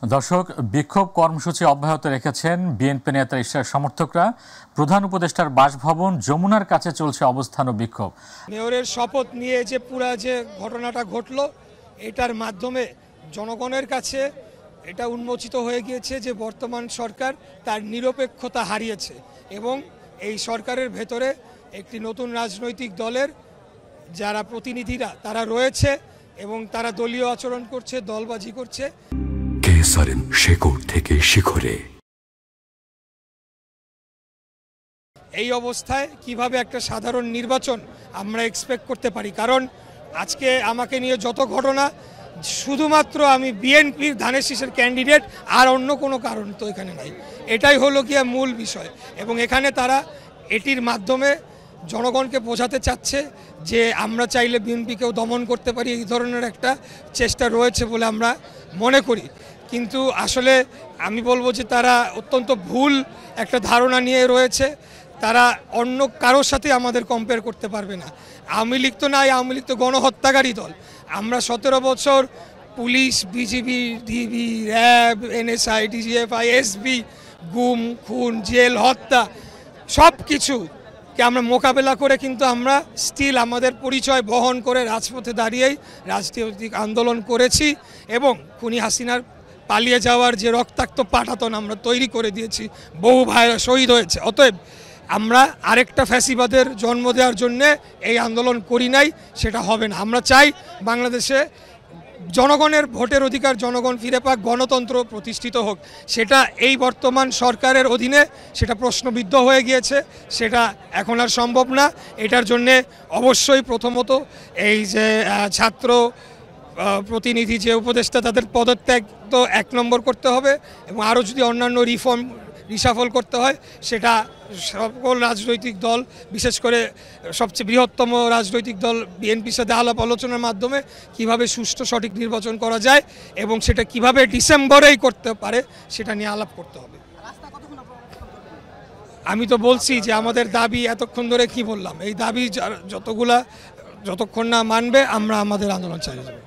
দর্শক, বিক্ষোভ কর্মসূচি অব্যাহত রেখেছেন বিএনপি নেতা ইশরাক সমর্থকরা। প্রধান উপদেষ্টার বাসভবন যমুনার কাছে চলছে অবস্থান ও বিক্ষোভ। মেয়রের শপথ নিয়ে যে যে ঘটনাটা ঘটলো, এটার মাধ্যমে জনগণের কাছে এটা উন্মোচিত হয়ে গিয়েছে যে বর্তমান সরকার তার নিরপেক্ষতা হারিয়েছে এবং এই সরকারের ভেতরে একটি নতুন রাজনৈতিক দলের যারা প্রতিনিধিরা তারা রয়েছে এবং তারা দলীয় আচরণ করছে, দলবাজি করছে। শেকড় থেকে শিখরে এই অবস্থায় কিভাবে একটা সাধারণ নির্বাচন আমরা এক্সপেক্ট করতে পারি? কারণ আজকে আমাকে নিয়ে যত ঘটনা, শুধুমাত্র আমি বিএনপির ধানের শীষের ক্যান্ডিডেট, আর অন্য কোনো কারণ তো এখানে নাই। এটাই হলো গিয়ে মূল বিষয় এবং এখানে তারা এটির মাধ্যমে জনগণকে বোঝাতে চাচ্ছে যে আমরা চাইলে বিএনপিকেও দমন করতে পারি, এই ধরনের একটা চেষ্টা রয়েছে বলে আমরা মনে করি। কিন্তু আসলে আমি বলবো যে তারা অত্যন্ত ভুল একটা ধারণা নিয়ে রয়েছে। তারা অন্য কারোর সাথে আমাদের কম্পেয়ার করতে পারবে না। আওয়ামী লীগ তো নাই, আওয়ামী লীগ তো গণহত্যাকারী দল। আমরা 17 বছর police, BGB, DB, RAB, NSI, DGFI, SB, গুম, খুন, জেল, হত্যা সব কিছুকে আমরা মোকাবেলা করে কিন্তু আমরা স্টিল আমাদের পরিচয় বহন করে রাজপথে দাঁড়িয়েই রাজনৈতিক আন্দোলন করেছি এবং খুনি হাসিনার পালিয়ে যাওয়ার যে রক্তাক্ত পাটাতন আমরা তৈরি করে দিয়েছি, বহু ভাইরা শহীদ হয়েছে। অতএব আমরা আরেকটা ফ্যাসিবাদের জন্ম দেওয়ার জন্যে এই আন্দোলন করি নাই, সেটা হবে না। আমরা চাই বাংলাদেশে জনগণের ভোটের অধিকার জনগণ ফিরে পাক, গণতন্ত্র প্রতিষ্ঠিত হোক। সেটা এই বর্তমান সরকারের অধীনে সেটা প্রশ্নবিদ্ধ হয়ে গিয়েছে, সেটা এখন আর সম্ভব না। এটার জন্যে অবশ্যই প্রথমত এই যে ছাত্র প্রতিনিধি যে উপদেষ্টা, তাদের পদত্যাগ তো 1 নম্বর করতে হবে এবং আরও যদি অন্যান্য রিশাফল করতে হয় সেটা সকল রাজনৈতিক দল, বিশেষ করে সবচেয়ে বৃহত্তম রাজনৈতিক দল বিএনপির সাথে আলাপ আলোচনার মাধ্যমে কিভাবে সুষ্ঠু সঠিক নির্বাচন করা যায় এবং সেটা কিভাবে ডিসেম্বরেই করতে পারে সেটা নিয়ে আলাপ করতে হবে। আমি তো বলছি যে আমাদের দাবি, এতক্ষণ ধরে কি বললাম, এই দাবি যতক্ষণ না মানবে আমরা আমাদের আন্দোলন চালিয়ে যাব।